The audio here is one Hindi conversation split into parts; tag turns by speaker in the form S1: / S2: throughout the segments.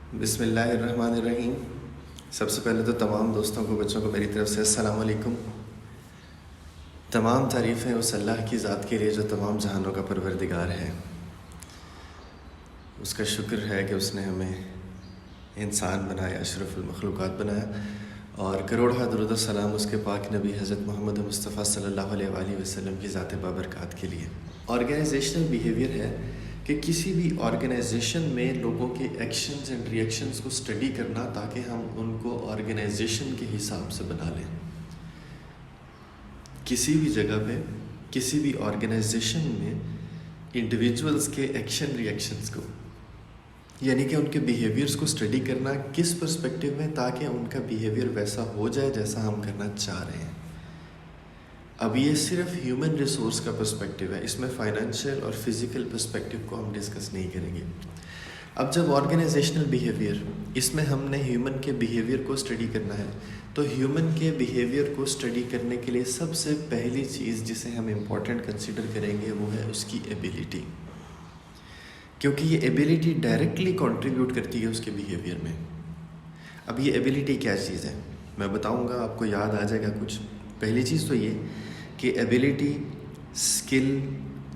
S1: बिस्मिल्लाहिर्रहमानिर्रहीम। सबसे पहले तो तमाम दोस्तों को, बच्चों को मेरी तरफ़ से अस्सलाम वालेकुम। तमाम तारीफ़ें उस अल्लाह की ज़ात के लिए जो तमाम जहानों का परवरदिगार है। उसका शुक्र है कि उसने हमें इंसान बनाया, अशरफुल मखलूक़ात बनाया, और करोड़ों दरूद व सलाम उसके पाक नबी हज़रत मोहम्मद मुस्तफ़ा सल्लल्लाहु अलैहि वसल्लम की ज़ात बाबरकात के लिए। ऑर्गेनाइजेशनल बिहेवियर है कि किसी भी ऑर्गेनाइजेशन में लोगों के एक्शंस एंड रिएक्शंस को स्टडी करना, ताकि हम उनको ऑर्गेनाइजेशन के हिसाब से बना लें। किसी भी जगह पे, किसी भी ऑर्गेनाइजेशन में इंडिविजुअल्स के एक्शन रिएक्शंस को, यानी कि उनके बिहेवियर्स को स्टडी करना किस पर्सपेक्टिव में, ताकि उनका बिहेवियर वैसा हो जाए जैसा हम करना चाह रहे हैं। अब ये सिर्फ ह्यूमन रिसोर्स का पर्सपेक्टिव है, इसमें फाइनेंशियल और फिज़िकल पर्सपेक्टिव को हम डिस्कस नहीं करेंगे। अब जब ऑर्गेनाइजेशनल बिहेवियर, इसमें हमने ह्यूमन के बिहेवियर को स्टडी करना है, तो ह्यूमन के बिहेवियर को स्टडी करने के लिए सबसे पहली चीज़ जिसे हम इम्पोर्टेंट कंसिडर करेंगे वो है उसकी एबिलिटी, क्योंकि ये एबिलिटी डायरेक्टली कंट्रीब्यूट करती है उसके बिहेवियर में। अब ये एबिलिटी क्या चीज़ है मैं बताऊंगा, आपको याद आ जाएगा कुछ। पहली चीज़ तो ये कि एबिलिटी, स्किल,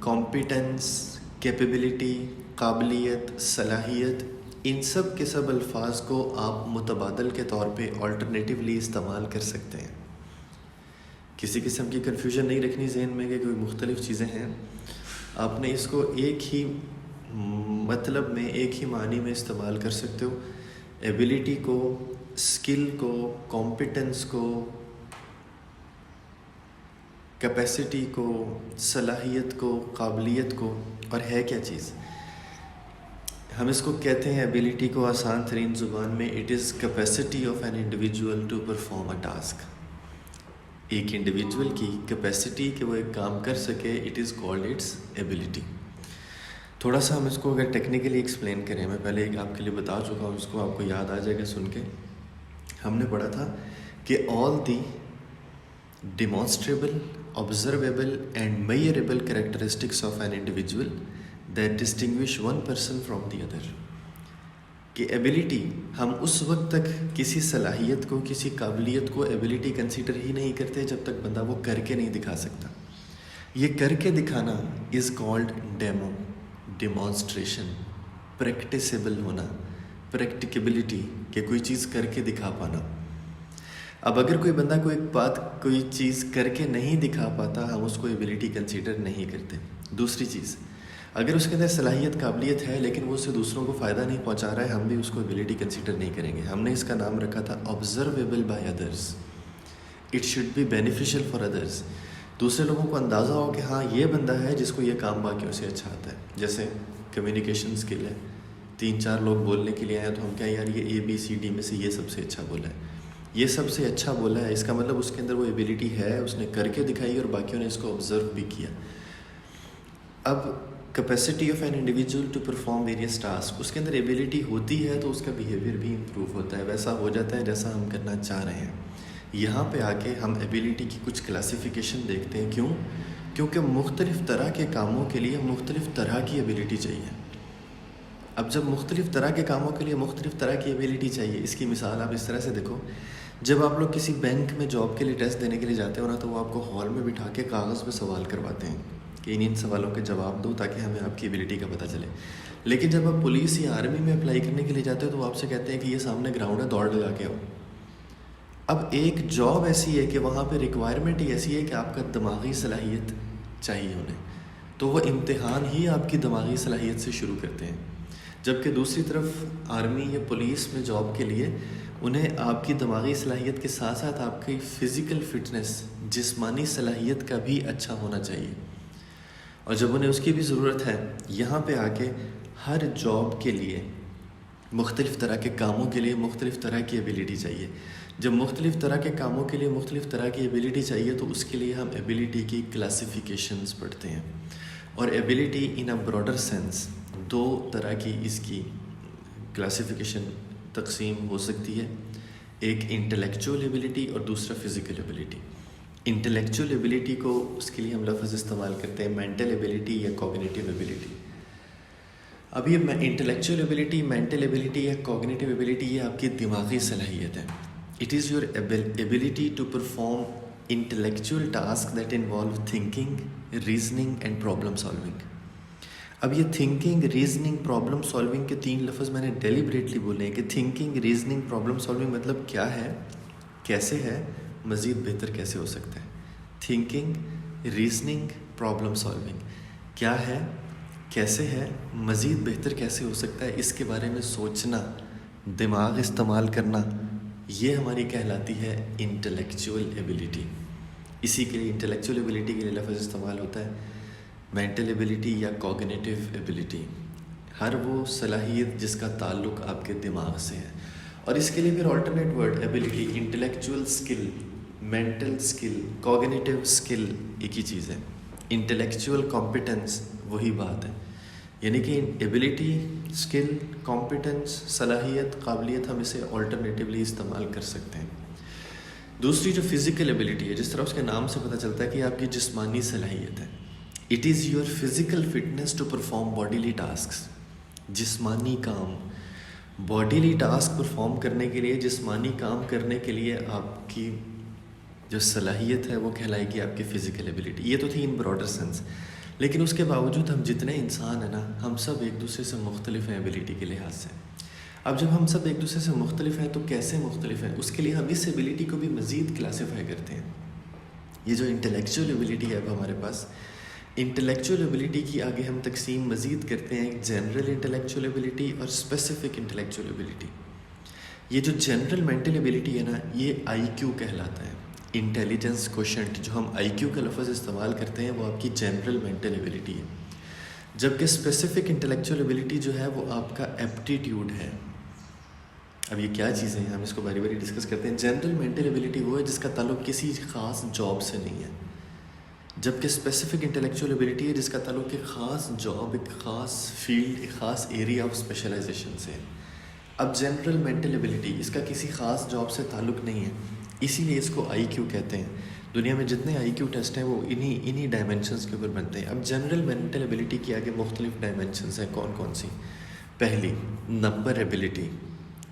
S1: कॉम्पिटेंस, कैपेबिलिटी, काबिलियत, सलाहियत, इन सब के सब अल्फाज को आप मुतबादल के तौर पे अल्टरनेटिवली इस्तेमाल कर सकते हैं। किसी किस्म की कन्फ्यूजन नहीं रखनी जहन में कि कोई मुख्तलिफ़ चीज़ें हैं। आपने इसको एक ही मतलब में, एक ही मानी में इस्तेमाल कर सकते हो। एबिलिटी को, स्किल को, कॉम्पिटेंस को, कैपेसिटी को, सलाहियत को, काबिलियत को। और है क्या चीज़? हम इसको कहते हैं एबिलिटी को आसान तरीन ज़ुबान में, it is capacity of an individual to perform a task. एक इंडिविजुअल की कैपेसिटी कि वो एक काम कर सके, it is called its ability. थोड़ा सा हम इसको अगर टेक्निकली एक्सप्लेन करें, मैं पहले एक आपके लिए बता चुका हूँ, उसको आपको याद आ जाएगा सुन के। हमने पढ़ा था कि all the demonstrable, observable and measurable characteristics of an individual that distinguish one person from the other। कि एबिलिटी, हम उस वक्त तक किसी सलाहियत को, किसी काबिलियत को एबिलिटी कंसीडर ही नहीं करते जब तक बंदा वो करके नहीं दिखा सकता। ये करके दिखाना is called demo, demonstration, practicable होना, प्रैक्टिकेबिलिटी, कि कोई चीज़ करके दिखा पाना। अब अगर कोई बंदा कोई चीज़ करके नहीं दिखा पाता, हम उसको एबिलिटी कंसीडर नहीं करते। दूसरी चीज़, अगर उसके अंदर सलाहियत, काबिलियत है, लेकिन वो उससे दूसरों को फ़ायदा नहीं पहुंचा रहा है, हम भी उसको एबिलिटी कंसीडर नहीं करेंगे। हमने इसका नाम रखा था observable by others. It should be beneficial for others. दूसरे लोगों को अंदाज़ा हो कि हाँ, ये बंदा है जिसको ये काम बाकियों से अच्छा आता है। जैसे कम्युनिकेशन स्किल है, 3-4 लोग बोलने के लिए आए तो हम क्या, यार ये ABCD में से ये सबसे अच्छा बोला है, ये सबसे अच्छा बोला है, इसका मतलब उसके अंदर वो एबिलिटी है, उसने करके दिखाई और बाकियों ने इसको ऑब्जर्व भी किया। अब capacity of an individual to perform various task, उसके अंदर एबिलिटी होती है तो उसका बिहेवियर भी इम्प्रूव होता है, वैसा हो जाता है जैसा हम करना चाह रहे हैं। यहाँ पे आके हम एबिलिटी की कुछ क्लासिफिकेशन देखते हैं। क्यों? क्योंकि मुख्तलिफ़ तरह के कामों के लिए मुख्तलिफ़ तरह की एबिलिटी चाहिए। अब जब मुख्तलिफ़ तरह के कामों के लिए मुख्तलिफ़ तरह की एबिलिटी चाहिए, इसकी मिसाल आप इस तरह से देखो, जब आप लोग किसी बैंक में जॉब के लिए टेस्ट देने के लिए जाते हो ना, तो वो आपको हॉल में बिठा के कागज़ पे सवाल करवाते हैं कि इन सवालों के जवाब दो ताकि हमें आपकी एबिलिटी का पता चले। लेकिन जब आप पुलिस या आर्मी में अप्लाई करने के लिए जाते हो तो वो आपसे कहते हैं कि ये सामने ग्राउंड है, दौड़ लगा के आओ। अब एक जॉब ऐसी है कि वहाँ पर रिक्वायरमेंट ही ऐसी है कि आपका दिमागी सलाहियत चाहिए उन्हें, तो वो इम्तिहान ही आपकी दिमागी सलाहियत से शुरू करते हैं। जबकि दूसरी तरफ आर्मी या पुलिस में जॉब के लिए उन्हें आपकी दिमागी सलाहियत के साथ साथ आपकी फ़िज़िकल फ़िटनेस, जिस्मानी सलाहियत का भी अच्छा होना चाहिए, और जब उन्हें उसकी भी ज़रूरत है, यहाँ पे आके हर जॉब के लिए, मुख्तलिफ़ तरह के कामों के लिए मुख्तलिफ़ तरह की एबिलिटी चाहिए। जब मुख्तलिफ़ तरह के कामों के लिए मुख्तलिफ़ तरह की एबिलिटी चाहिए, तो उसके लिए हम एबिलिटी की क्लासिफिकेशंस पढ़ते हैं। और ability in a broader sense, 2 तरह की इसकी क्लासिफिकेशन तकसीम हो सकती है। एक इंटेलेक्चुअल एबिलिटी और दूसरा फ़िज़िकल एबिलिटी। इंटेलेक्चुअल एबिलिटी को, उसके लिए हम लफ्ज़ इस्तेमाल करते हैं मेंटल एबिलिटी या कॉग्निटिव एबिलिटी। अब ये इंटेलेक्चुअल एबिलिटी, मेंटल एबिलिटी या कॉग्निटिव एबिलिटी, ये आपकी दिमागी सलाहियत है. It is your ability to perform intellectual task that involve thinking, reasoning and problem solving. अब ये थिंकिंग, रीजनिंग, प्रॉब्लम सॉल्विंग के 3 लफ्ज़ मैंने डेलिबरेटली बोले हैं कि थिंकिंग, रीजनिंग, प्रॉब्लम सॉल्विंग मतलब क्या है, कैसे है, मज़ीद बेहतर कैसे हो सकता है. थिंकिंग, रीजनिंग, प्रॉब्लम सॉल्विंग क्या है, कैसे है, मज़ीद बेहतर कैसे हो सकता है, इसके बारे में सोचना, दिमाग इस्तेमाल करना, ये हमारी कहलाती है इंटेलेक्चुअल एबिलिटी. इसी के लिए इंटेलेक्चुअल एबिलिटी के लिए लफ्ज़ इस्तेमाल होता है मेंटल एबिलिटी या कॉग्निटिव एबिलिटी. हर वो सलाहियत जिसका ताल्लुक़ आपके दिमाग से है. और इसके लिए फिर alternate word ability, intellectual skill, mental skill, cognitive skill एक ही चीज़ है. इंटेलेक्चुअल कॉम्पिटेंस वही बात है. यानी कि एबिलिटी, स्किल, कॉम्पिटेंस, सलाहियत, काबिलियत, हम इसे ऑल्टरनेटिवली इस्तेमाल कर सकते हैं. दूसरी जो फिज़िकल एबिलिटी है, जिस तरह उसके नाम से पता चलता है कि आपकी जिस्मानी सलाहियत है. It is your physical fitness to perform bodily tasks. जिस्मानी काम, बॉडीली टास्क परफॉर्म करने के लिए, जिस्मानी काम करने के लिए आपकी जो सलाहियत है वो कहलाएगी आपकी फ़िज़िकल एबिलिटी. ये तो थी इन ब्रॉडर सेंस. लेकिन उसके बावजूद हम जितने इंसान हैं ना, हम सब एक दूसरे से मुख्तलिफ हैं एबिलिटी के लिहाज से. अब जब हम सब एक दूसरे से मुख्तलिफ हैं तो कैसे मुख्तलिफ हैं, उसके लिए हम इस एबिलिटी को भी मज़ीद क्लासीफाई करते हैं. ये जो इंटेलेक्चुअल एबिलिटी है अब हमारे पास, इंटेलेक्चुअल एबिलिटी की आगे हम तकसीम मज़ीद करते हैं एक जनरल इंटेलेक्चुअल एबिलिटी और स्पेसिफ़िक इंटेलेक्चुअल एबिलिटी. ये जो जनरल मेंटल एबिलिटी है ना, ये IQ कहलाता है, इंटेलिजेंस क्वोशेंट. जो हम IQ का लफ्ज़ इस्तेमाल करते हैं वो आपकी जनरल मेंटल एबिलिटी है. जबकि स्पेसिफ़िक इंटेलेक्चुअल एबिलिटी जो है वो आपका एप्टीट्यूड है. अब ये क्या चीज़ें हैं, हम इसको बारी बारी डिस्कस करते हैं. जनरल मेंटल एबिलिटी वो है जिसका ताल्लुक़ किसी ख़ास जॉब से नहीं है, जबकि स्पेसिफ़िक इंटेलेक्चुअल एबिलिटी है जिसका ताल्लुक़ एक ख़ास जॉब, एक ख़ास फील्ड, एक ख़ास एरिया ऑफ स्पेशलाइजेशन से है. अब जनरल मेंटल एबिलिटी, इसका किसी ख़ास जॉब से ताल्लुक़ नहीं है, इसीलिए इसको IQ कहते हैं. दुनिया में जितने IQ टेस्ट हैं वो इन्हीं डायमेंशंस के ऊपर बनते हैं. अब जनरल मेंटल एबिलिटी की आगे मुख्तलिफ डायमेंशंस हैं. कौन कौन सी? पहली, नंबर एबिलिटी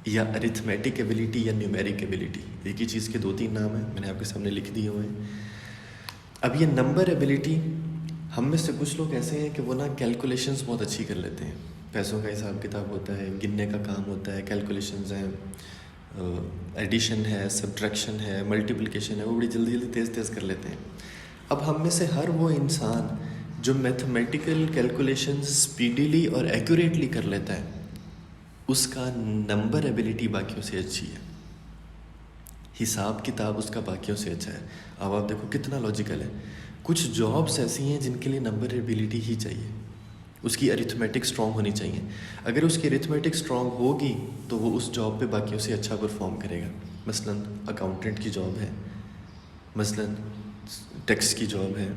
S1: या अरिथमेटिक एबिलिटी या न्यूमेरिक एबिलिटी. एक ही चीज़ के 2-3 नाम हैं, मैंने आपके सामने लिख दिए हुए हैं. अब ये नंबर एबिलिटी, हम में से कुछ लोग ऐसे हैं कि वो ना कैलकुलेशंस बहुत अच्छी कर लेते हैं. पैसों का हिसाब किताब होता है, गिनने का काम होता है, कैलकुलेशंस हैं, एडिशन है, सब्ट्रैक्शन है, मल्टीप्लिकेशन है, वो बड़ी जल्दी जल्दी तेज़ कर लेते हैं. अब हम में से हर वो इंसान जो मैथमेटिकल कैलकुलेशंस स्पीडीली और एक्यूरेटली कर लेता है, उसका नंबर एबिलिटी बाकियों से अच्छी है, हिसाब किताब उसका बाकियों से अच्छा है. अब आप देखो कितना लॉजिकल है. कुछ जॉब्स ऐसी हैं जिनके लिए नंबर एबिलिटी ही चाहिए, उसकी अरिथमेटिक स्ट्रॉन्ग होनी चाहिए. अगर उसकी अरिथमेटिक स्ट्रॉन्ग होगी तो वो उस जॉब पे बाकियों से अच्छा परफॉर्म करेगा. मसलन अकाउंटेंट की जॉब है, मसलन टैक्स की जॉब है,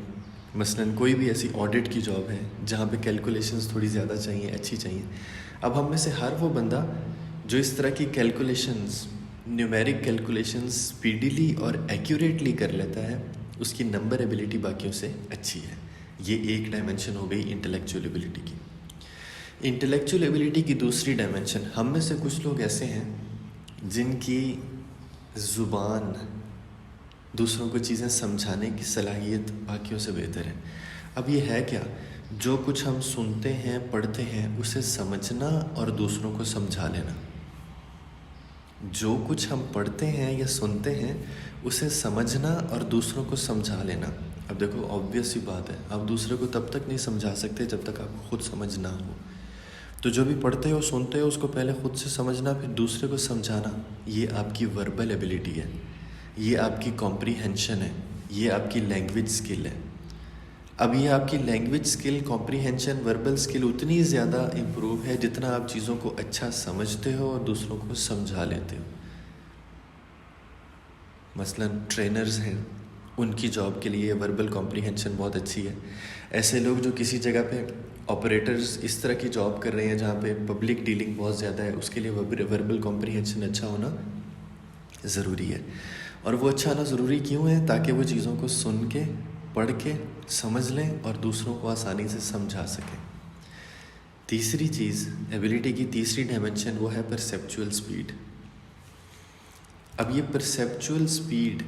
S1: मसलन कोई भी ऐसी ऑडिट की जॉब है जहाँ पे कैलकुलेशंस थोड़ी ज़्यादा चाहिए, अच्छी चाहिए. अब हम में से हर वो बंदा जो इस तरह की कैलकुलेशंस, न्यूमेरिक कैलकुलेशंस स्पीडीली और एक्यूरेटली कर लेता है, उसकी नंबर एबिलिटी बाकियों से अच्छी है. ये एक डायमेंशन हो गई इंटेलेक्चुअल एबिलिटी की. इंटेलेक्चुअल एबिलिटी की दूसरी डायमेंशन, हम में से कुछ लोग ऐसे हैं जिनकी ज़ुबान, दूसरों को चीज़ें समझाने की सलाहियत बाकियों से बेहतर है. अब ये है क्या, जो कुछ हम सुनते हैं, पढ़ते हैं, उसे समझना और दूसरों को समझा लेना. जो कुछ हम पढ़ते हैं या सुनते हैं उसे समझना और दूसरों को समझा लेना. अब देखो ऑब्वियस सी बात है, आप दूसरे को तब तक नहीं समझा सकते जब तक आपको खुद समझ ना हो. तो जो भी पढ़ते हो, सुनते हो, उसको पहले खुद से समझना, फिर दूसरे को समझाना, ये आपकी वर्बल एबिलिटी है, ये आपकी कॉम्प्रीहेंशन है, ये आपकी लैंग्वेज स्किल है. अब ये आपकी language skill, comprehension, verbal skill उतनी ज़्यादा इम्प्रूव है जितना आप चीज़ों को अच्छा समझते हो और दूसरों को समझा लेते हो. मसलन ट्रेनर्स हैं, उनकी जॉब के लिए वर्बल कॉम्प्रीहेंशन बहुत अच्छी है. ऐसे लोग जो किसी जगह पे ऑपरेटर्स इस तरह की जॉब कर रहे हैं जहाँ पे पब्लिक डीलिंग बहुत ज़्यादा है, उसके लिए वर्बल कॉम्प्रीहेंशन अच्छा होना ज़रूरी है. और वो अच्छा होना ज़रूरी क्यों है? ताकि वो चीज़ों को सुन के, पढ़ के समझ लें और दूसरों को आसानी से समझा सकें. तीसरी चीज़, एबिलिटी की तीसरी डायमेंशन, वो है परसेप्चुअल स्पीड। अब ये परसेप्चुअल स्पीड,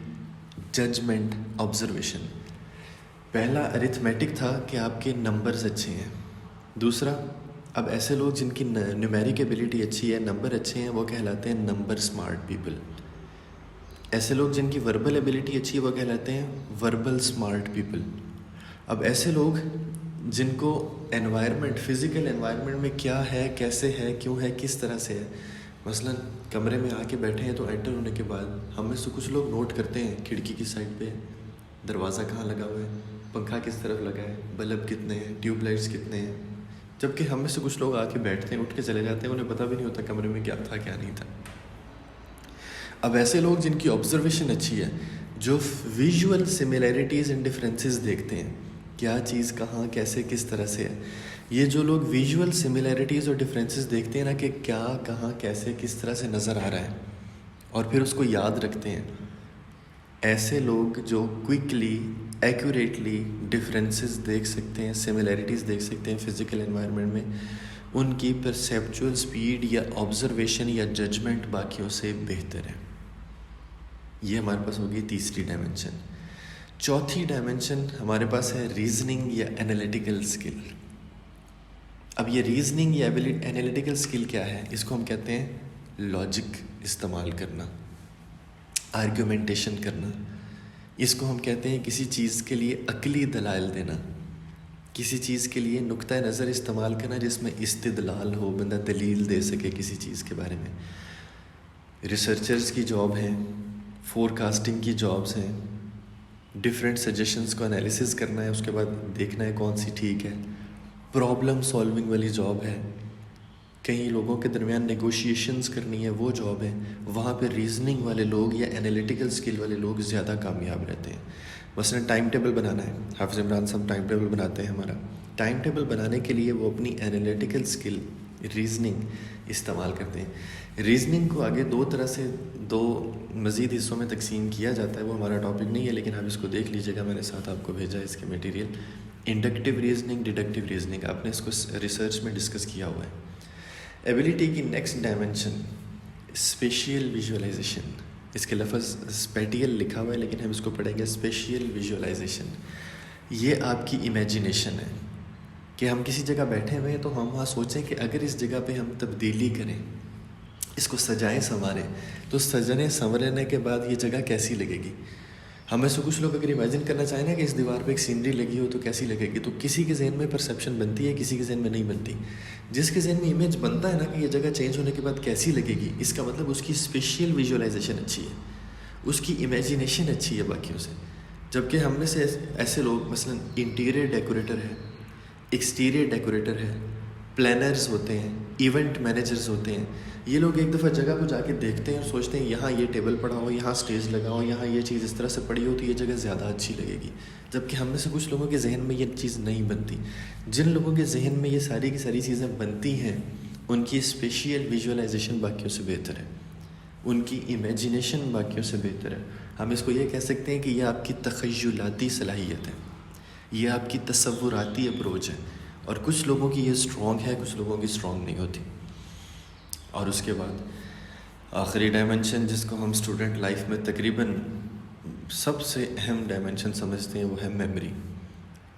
S1: जजमेंट, ऑब्जर्वेशन, पहला अरिथमेटिक था कि आपके नंबर्स अच्छे हैं। दूसरा, अब ऐसे लोग जिनकी न्यूमेरिक एबिलिटी अच्छी है, नंबर अच्छे हैं, वो कहलाते हैं नंबर स्मार्ट पीपल। ऐसे लोग जिनकी वर्बल एबिलिटी अच्छी है, वो कहलाते हैं वर्बल स्मार्ट पीपल। अब ऐसे लोग जिनको एनवायरनमेंट, फिज़िकल एनवायरनमेंट में क्या है, कैसे है, क्यों है, किस तरह से है, मसलन कमरे में आके बैठे हैं तो एंटर होने के बाद हम में से कुछ लोग नोट करते हैं खिड़की की साइड पे दरवाज़ा कहाँ लगा हुआ है, पंखा किस तरफ लगा है, बल्ब कितने हैं, ट्यूबलाइट्स कितने हैं। जबकि हम में से कुछ लोग आके बैठते हैं, उठ के चले जाते हैं, उन्हें पता भी नहीं होता कमरे में क्या था क्या नहीं था। अब ऐसे लोग जिनकी ऑब्जर्वेशन अच्छी है, जो विजुअल सिमिलैरिटीज़ एंड डिफरेंसेस देखते हैं, क्या चीज़ कहाँ, कैसे, किस तरह से है, ये जो लोग विजुअल सिमिलैरिटीज़ और डिफरेंसेस देखते हैं ना, कि क्या, कहाँ, कैसे, किस तरह से नज़र आ रहा है, और फिर उसको याद रखते हैं, ऐसे लोग जो क्विकली, एक्यूरेटली डिफरेंसेस देख सकते हैं, सिमिलैरिटीज़ देख सकते हैं फिज़िकल एनवायरनमेंट में, उनकी परसेप्चुअल स्पीड या ऑब्जर्वेशन या जजमेंट बाकियों से बेहतर है। ये हमारे पास होगी तीसरी डायमेंशन। चौथी डायमेंशन हमारे पास है रीजनिंग या एनालिटिकल स्किल। अब ये रीजनिंग या एनालिटिकल स्किल क्या है? इसको हम कहते हैं लॉजिक इस्तेमाल करना, आर्ग्यूमेंटेशन करना। इसको हम कहते हैं किसी चीज़ के लिए अकली दलाइल देना, किसी चीज़ के लिए नुक्ता नज़र इस्तेमाल करना जिसमें इस्तिदलाल हो, बंदा दलील दे सके किसी चीज़ के बारे में। रिसर्चर्स की जॉब है, फोरकास्टिंग की जॉब्स हैं, डिफरेंट सजेशंस को एनालिसिस करना है, उसके बाद देखना है कौन सी ठीक है। प्रॉब्लम सॉल्विंग वाली जॉब है, कई लोगों के दरमियान नेगोशिएशंस करनी है, वो जॉब है। वहाँ पे रीजनिंग वाले लोग या एनालिटिकल स्किल वाले लोग ज़्यादा कामयाब रहते हैं। मसलन टाइम टेबल बनाना है, हाफिज़ इमरान साहब टाइम टेबल बनाते हैं हमारा। टाइम टेबल बनाने के लिए वो अपनी एनालिटिकल स्किल, रीजनिंग इस्तेमाल करते हैं। रीजनिंग को आगे दो तरह से, दो मज़ीद हिस्सों में तकसीम किया जाता है, वो हमारा टॉपिक नहीं है, लेकिन आप इसको देख लीजिएगा, मैंने साथ आपको भेजा है इसके material. Inductive reasoning, deductive reasoning, आपने इसको रिसर्च में डिस्कस किया हुआ है। एबिलिटी की नेक्स्ट डायमेंशन स्पेशियल विजुअलाइजेशन। इसके लफ्ज़ स्पेटियल लिखा हुआ है, लेकिन हम इसको पढ़ेंगे स्पेशियल विजुअलाइजेशन। ये आपकी इमेजिनेशन है कि हम किसी जगह बैठे हुए हैं तो हम वहाँ सोचें कि अगर इस जगह पे हम तब्दीली करें, इसको सजाएं संवारें, तो सजने संवरने के बाद ये जगह कैसी लगेगी। हमें से कुछ लोग अगर इमेजिन करना चाहें ना कि इस दीवार पे एक सीनरी लगी हो तो कैसी लगेगी, तो किसी के जहन में परसेप्शन बनती है, किसी के जहन में नहीं बनती। जिसके जहन में इमेज बनता है ना कि ये जगह चेंज होने के बाद कैसी लगेगी, इसका मतलब उसकी स्पेशियल विजुअलाइजेशन अच्छी है, उसकी इमेजिनेशन अच्छी है बाकियों से। जबकि हम में से ऐसे लोग मसलन इंटीरियर डेकोरेटर है, एक्सटीरियर डेकोरेटर है, प्लानर्स होते हैं, इवेंट मैनेजर्स होते हैं, ये लोग एक दफ़ा जगह को जाके देखते हैं और सोचते हैं यहाँ ये टेबल पड़ा हो, यहाँ स्टेज लगा हो, यहाँ ये चीज़ इस तरह से पड़ी हो तो ये जगह ज़्यादा अच्छी लगेगी। जबकि हम में से कुछ लोगों के जहन में ये चीज़ नहीं बनती। जिन लोगों के जहन में ये सारी की सारी चीज़ें बनती हैं, उनकी स्पेशियल विजुअलाइजेशन बाकियों से बेहतर है, उनकी इमेजिनेशन बाकियों से बेहतर है। हम इसको ये कह सकते हैं कि यह आपकी तख़य्युलाती सलाहियत है, ये आपकी तसव्वुराती अप्रोच है। और कुछ लोगों की ये स्ट्रॉन्ग है, कुछ लोगों की स्ट्रॉन्ग नहीं होती। और उसके बाद आखिरी डायमेंशन जिसको हम स्टूडेंट लाइफ में तकरीबन सबसे अहम डायमेंशन समझते हैं, वो है मेमोरी।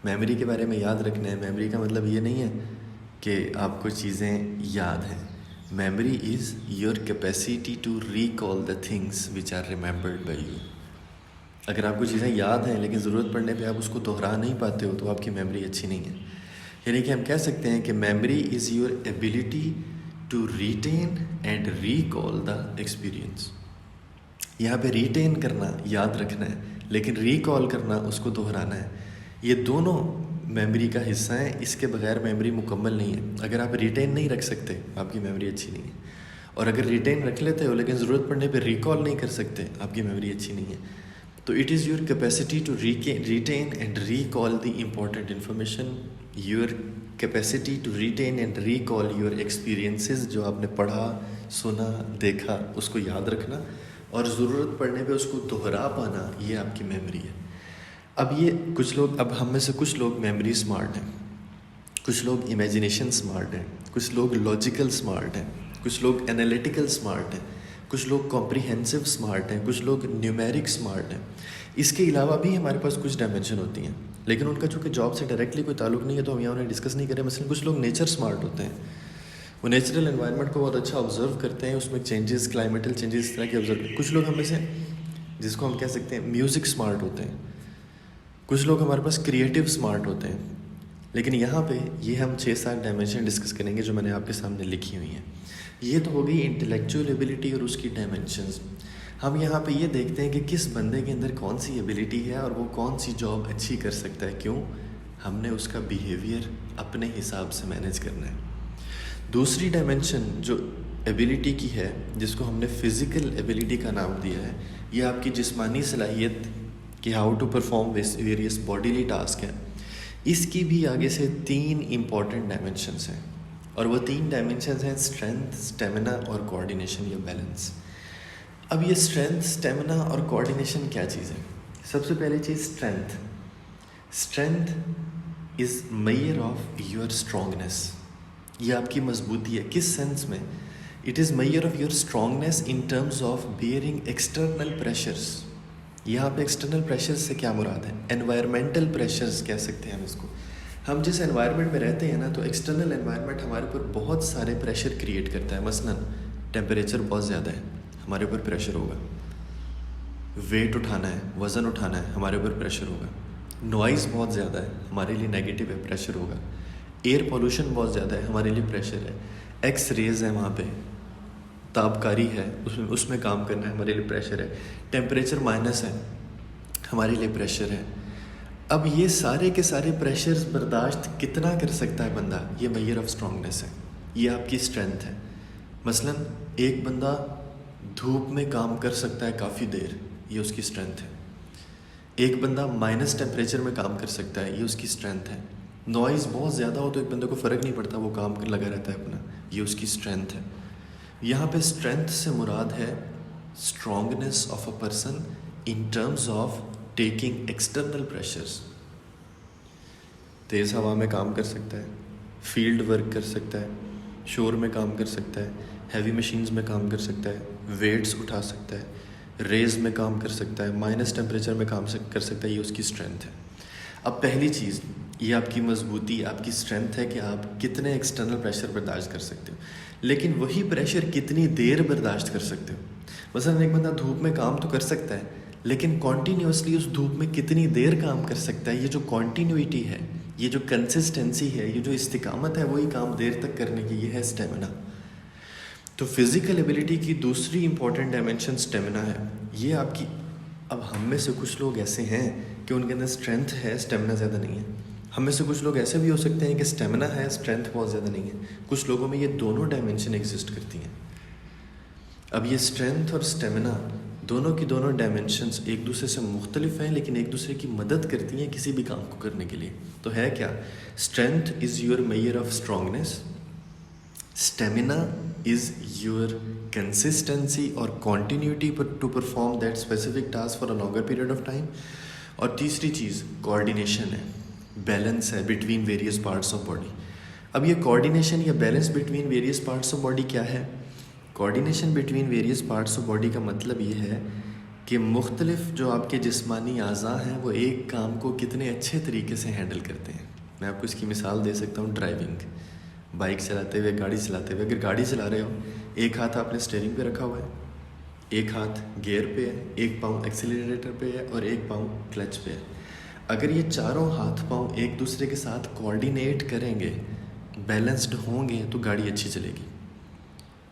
S1: मेमोरी के बारे में याद रखना है। मेमोरी का मतलब ये नहीं है कि आपको चीज़ें याद हैं। Memory is your capacity to recall the things which are remembered by you. अगर आपको चीज़ें याद हैं लेकिन ज़रूरत पड़ने पे आप उसको दोहरा नहीं पाते हो तो आपकी मेमोरी अच्छी नहीं है। यानी कि हम कह सकते हैं कि memory is your ability to retain and recall the experience. यहाँ पे रिटेन करना, याद रखना है, लेकिन रिकॉल करना, उसको दोहराना है। ये दोनों मेमोरी का हिस्सा है, इसके बगैर मेमोरी मुकम्मल नहीं है। अगर आप रिटेन नहीं रख सकते, आपकी मेमोरी अच्छी नहीं है। और अगर रिटेन रख लेते हो लेकिन ज़रूरत पड़ने पे रिकॉल नहीं कर सकते, आपकी मेमोरी अच्छी नहीं है। तो it is your capacity to retain and recall the important information, your capacity to retain and recall your experiences, जो आपने पढ़ा, सुना, देखा, उसको याद रखना और ज़रूरत पड़ने पे उसको दोहरा पाना, ये आपकी मेमोरी है। अब ये कुछ लोग, अब हम में से कुछ लोग मेमोरी स्मार्ट हैं, कुछ लोग इमेजिनेशन स्मार्ट हैं, कुछ लोग लॉजिकल स्मार्ट हैं, कुछ लोग एनालिटिकल स्मार्ट हैं, कुछ लोग कॉम्प्रिहेंसिव स्मार्ट हैं, कुछ लोग न्यूमेरिक स्मार्ट हैं। इसके अलावा भी हमारे पास कुछ डायमेंशन होती हैं, लेकिन उनका चूँकि जॉब से डायरेक्टली कोई ताल्लुक नहीं है तो हम यहाँ उन्हें डिस्कस नहीं करें। मसलन कुछ लोग नेचर स्मार्ट होते हैं, वो नेचुरल एनवायरनमेंट को बहुत अच्छा ऑब्जर्व करते हैं, उसमें चेंजेस, क्लाइमेटल चेंजेस इस तरह के ऑब्जर्व। कुछ लोग हमें से, जिसको हम कह सकते हैं म्यूज़िक स्मार्ट होते हैं, कुछ लोग हमारे पास क्रिएटिव स्मार्ट होते हैं। लेकिन यहाँ पे ये हम 6-7 डायमेंशन डिस्कस करेंगे जो मैंने आपके सामने लिखी हुई हैं। ये तो हो गई इंटेलेक्चुअल एबिलिटी और उसकी डायमेंशंस। हम यहाँ पे ये देखते हैं कि किस बंदे के अंदर कौन सी एबिलिटी है और वो कौन सी जॉब अच्छी कर सकता है। क्यों? हमने उसका बिहेवियर अपने हिसाब से मैनेज करना है। दूसरी डायमेंशन जो एबिलिटी की है, जिसको हमने फ़िज़िकल एबिलिटी का नाम दिया है, ये आपकी जिस्मानी सलाहियत कि how to perform various bodily task हैं। इसकी भी आगे से 3 इम्पॉर्टेंट डायमेंशंस हैं, और वो 3 डायमेंशंस हैं स्ट्रेंथ, स्टेमिना और कोऑर्डिनेशन या बैलेंस। अब ये स्ट्रेंथ, स्टेमिना और कोऑर्डिनेशन क्या चीज़ है? सबसे पहली चीज़ strength. Strength is measure of your strongness. ये आपकी मजबूती है। किस सेंस में? It is measure of your strongness in terms of bearing external pressures. यहाँ पे एक्सटर्नल प्रेशर्स से क्या मुराद है? एनवायरमेंटल प्रेशर्स कह सकते हैं हम इसको। हम जिस एनवायरनमेंट में रहते हैं ना, तो एक्सटर्नल एनवायरनमेंट हमारे ऊपर बहुत सारे प्रेशर क्रिएट करता है। मसलन टेम्परेचर बहुत ज़्यादा है, हमारे ऊपर प्रेशर होगा। वेट उठाना है, वज़न उठाना है, हमारे ऊपर प्रेशर होगा। नॉइज़ बहुत ज़्यादा है, हमारे लिए नेगेटिव है, प्रेशर होगा। एयर पोल्यूशन बहुत ज़्यादा है, हमारे लिए प्रेशर है। एक्स रेज़ है, वहाँ पे तापकारी है, उसमें काम करना है, हमारे लिए प्रेशर है। टेम्परेचर माइनस है, हमारे लिए प्रेशर है। अब ये सारे के सारे प्रेशर्स बर्दाश्त कितना कर सकता है बंदा, ये मेजर ऑफ स्ट्रॉन्गनेस है, ये आपकी स्ट्रेंथ है। मसलन एक बंदा धूप में काम कर सकता है काफ़ी देर, ये उसकी स्ट्रेंथ है। एक बंदा माइनस टेम्परेचर में काम कर सकता है, ये उसकी स्ट्रेंथ है। नॉइज़ बहुत ज़्यादा हो तो एक बंदे को फ़र्क नहीं पड़ता, वो काम कर लगा रहता है अपना, ये उसकी स्ट्रेंथ है। यहाँ पे स्ट्रेंथ से मुराद है strongness of a person in terms of taking external pressures. तेज़ हवा में काम कर सकता है, फील्ड वर्क कर सकता है, शोर में काम कर सकता है, हैवी मशीन्स में काम कर सकता है, वेट्स उठा सकता है, रेज में काम कर सकता है, माइनस टेम्परेचर में काम कर सकता है, ये उसकी स्ट्रेंथ है। अब पहली चीज़, ये आपकी मजबूती, आपकी स्ट्रेंथ है कि आप कितने एक्सटर्नल प्रेशर बर्दाश्त कर सकते हो, लेकिन वही प्रेशर कितनी देर बर्दाश्त कर सकते हो। मसलन एक बंदा धूप में काम तो कर सकता है, लेकिन कॉन्टीन्यूसली उस धूप में कितनी देर काम कर सकता है। ये जो कॉन्टीन्यूटी है, ये जो कंसिस्टेंसी है, ये जो इस्तिकामत है, वही काम देर तक करने की, ये है स्टेमिना। तो फिज़िकल एबिलिटी की दूसरी इंपॉर्टेंट डायमेंशन स्टेमिना है। ये आपकी, अब हम में से कुछ लोग ऐसे हैं कि उनके अंदर स्ट्रेंथ है, स्टेमिना ज़्यादा नहीं है। हम में से कुछ लोग ऐसे भी हो सकते हैं कि स्टेमिना है, स्ट्रेंथ बहुत ज़्यादा नहीं है। कुछ लोगों में ये दोनों डायमेंशन एग्जिस्ट करती हैं। अब ये स्ट्रेंथ और स्टेमिना दोनों की दोनों डायमेंशंस एक दूसरे से मुख्तलिफ हैं, लेकिन एक दूसरे की मदद करती हैं किसी भी काम को करने के लिए। तो है क्या? Strength is your measure of strongness, stamina is your consistency और continuity to perform that specific task for a longer period of time. और तीसरी चीज़ कोऑर्डिनेशन है, बैलेंस है between various parts of body. अब ये कोऑर्डिनेशन या balance between various parts of body क्या है? Coordination between various parts of body का मतलब ये है कि मुख्तलिफ जो आपके जिस्मानी आज़ा हैं वो एक काम को कितने अच्छे तरीके से हैंडल करते हैं। मैं आपको इसकी मिसाल दे सकता हूँ। ड्राइविंग, बाइक चलाते हुए, गाड़ी चलाते हुए, अगर गाड़ी चला रहे हो, एक हाथ आपने स्टीयरिंग पे रखा हुआ है, एक हाथ गियर पे है, एक पाँव एक्सीलरेटर पे है और एक पाँव क्लच पे है। अगर ये चारों हाथ पाँव एक दूसरे के साथ कोऑर्डिनेट करेंगे, बैलेंस्ड होंगे, तो गाड़ी अच्छी चलेगी।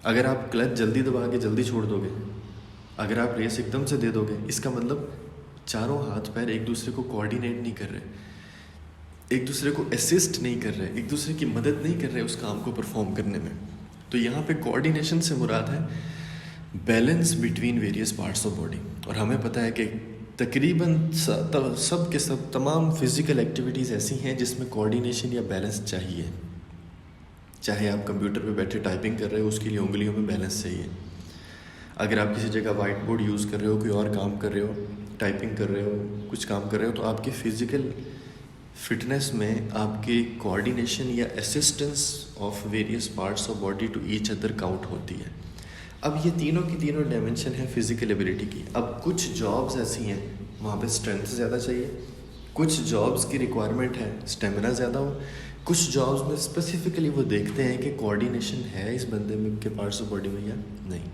S1: अगर आप क्लच जल्दी दबा के जल्दी छोड़ दोगे, अगर आप रेस एकदम से दे दोगे, इसका मतलब चारों हाथ पैर एक दूसरे को कोऑर्डिनेट नहीं कर रहे, एक दूसरे को असिस्ट नहीं कर रहे, एक दूसरे की मदद नहीं कर रहे उस काम को परफॉर्म करने में। तो यहाँ पे कोऑर्डिनेशन से मुराद है balance between various parts of body. और हमें पता है कि तकरीबन सब के सब तमाम फिज़िकल एक्टिविटीज़ ऐसी हैं जिसमें कोऑर्डिनेशन या बैलेंस चाहिए। चाहे आप कंप्यूटर पे बैठे टाइपिंग कर रहे हो, उसके लिए उंगलियों में बैलेंस चाहिए। अगर आप किसी जगह वाइट बोर्ड यूज़ कर रहे हो, कोई और काम कर रहे हो, टाइपिंग कर रहे हो, कुछ काम कर रहे हो, तो आपके फ़िज़िकल फिटनेस में आपके कोऑर्डिनेशन या assistance of various parts of body to each other count होती है। अब ये तीनों की तीनों डायमेंशन है फिजिकल एबिलिटी की। अब कुछ जॉब्स ऐसी हैं वहाँ पे स्ट्रेंथ ज़्यादा चाहिए, कुछ जॉब्स की रिक्वायरमेंट है स्टेमिना ज़्यादा हो, कुछ जॉब्स में स्पेसिफिकली वो देखते हैं कि कोऑर्डिनेशन है इस बंदे में के पार्ट्स ऑफ बॉडी में या नहीं।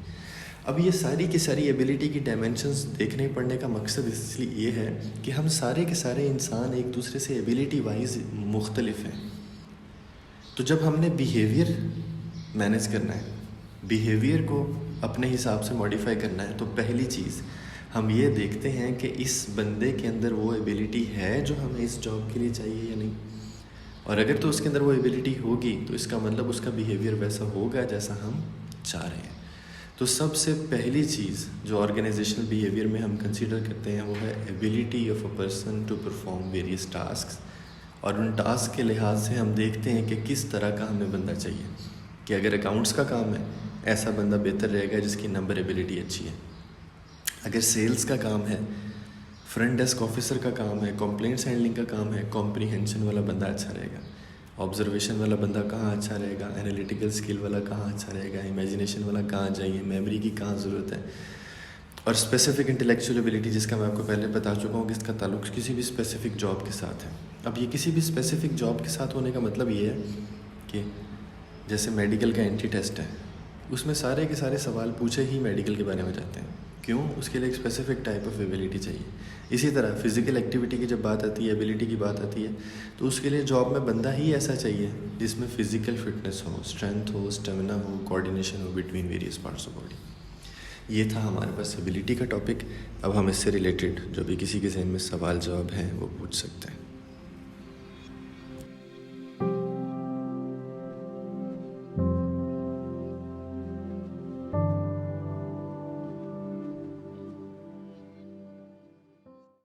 S1: अब ये सारी की सारी एबिलिटी की डायमेंशंस देखने पड़ने का मकसद इसलिए ये है कि हम सारे के सारे इंसान एक दूसरे से एबिलिटी वाइज मुख्तलिफ हैं। तो जब हमने बिहेवियर मैनेज करना है, बिहेवियर को अपने हिसाब से मॉडिफाई करना है, तो पहली चीज़ हम ये देखते हैं कि इस बंदे के अंदर वो एबिलिटी है जो हमें इस जॉब के लिए चाहिए या नहीं। और अगर तो उसके अंदर वो एबिलिटी होगी तो इसका मतलब उसका बिहेवियर वैसा होगा जैसा हम चाह रहे हैं। तो सबसे पहली चीज़ जो ऑर्गेनाइजेशनल बिहेवियर में हम कंसीडर करते हैं वो है ability of a person to perform various task. और उन टास्क के लिहाज से हम देखते हैं कि किस तरह का हमें बंदा चाहिए, कि अगर अकाउंट्स का काम है ऐसा बंदा बेहतर रहेगा जिसकी नंबर एबिलिटी अच्छी है। अगर सेल्स का काम है, फ्रंट डेस्क ऑफिसर का काम है, कंप्लेंट्स हैंडलिंग का काम है, कॉम्प्रीहेंशन वाला बंदा अच्छा रहेगा, ऑब्जर्वेशन वाला बंदा कहाँ अच्छा रहेगा, एनालिटिकल स्किल वाला कहाँ अच्छा रहेगा, इमेजिनेशन वाला कहाँ चाहिए, मेमोरी की कहाँ ज़रूरत है, और स्पेसिफिक इंटेलेक्चुअल एबिलिटी जिसका मैं आपको पहले बता चुका हूँ कि इसका ताल्लुक किसी भी स्पेसिफिक जॉब के साथ है। अब ये किसी भी स्पेसिफिक जॉब के साथ होने का मतलब ये है कि जैसे मेडिकल का एंट्री टेस्ट है, उसमें सारे के सारे सवाल पूछे ही मेडिकल के बारे में जाते हैं। क्यों? उसके लिए एक स्पेसिफिक टाइप ऑफ एबिलिटी चाहिए। इसी तरह फिज़िकल एक्टिविटी की जब बात आती है, एबिलिटी की बात आती है, तो उसके लिए जॉब में बंदा ही ऐसा चाहिए जिसमें फ़िज़िकल फिटनेस हो, स्ट्रेंथ हो, स्टेमिना हो, कोऑर्डिनेशन हो between various parts of body. ये था हमारे पास एबिलिटी का टॉपिक। अब हम इससे रिलेटेड जो भी किसी के ज़हन में सवाल जवाब हैं वो पूछ सकते हैं।